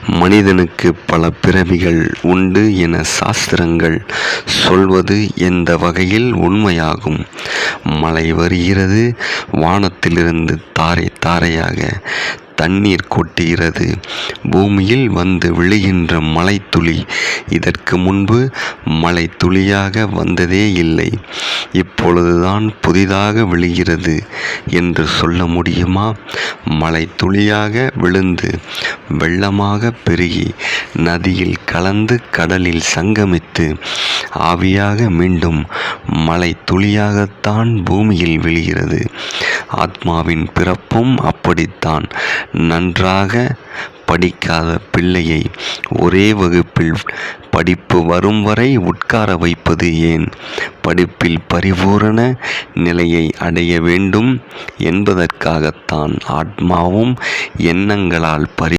மனிதனுக்கு பல பிறவிகள் உண்டு என சாஸ்திரங்கள் சொல்வது எந்த வகையில் உண்மையாகும்? மழை வருகிறது, வானத்திலிருந்து தாரை தாரையாக தண்ணீர் கொட்டுகிறது, பூமியில் வந்து விழுகின்ற மழைத்துளி இதற்கு முன்பு மழை துளியாக வந்ததே இல்லை, இப்பொழுதுதான் புதிதாக விழுகிறது என்று சொல்ல முடியுமா? மழை துளியாக விழுந்து வெள்ளமாக பெருகி நதியில் கலந்து கடலில் சங்கமித்து ஆவியாக மீண்டும் மழை துளியாகத்தான் பூமியில் விழுகிறது. ஆத்மாவின் பிறப்பும் அப்படித்தான். நன்றாக படிக்காத பிள்ளையை ஒரே வகுப்பில் படிப்பு வரும் வரை உட்கார வைப்பது ஏன்? படிப்பில் பரிபூரண நிலையை அடைய வேண்டும் என்பதற்காகத்தான். ஆத்மாவும் எண்ணங்களால்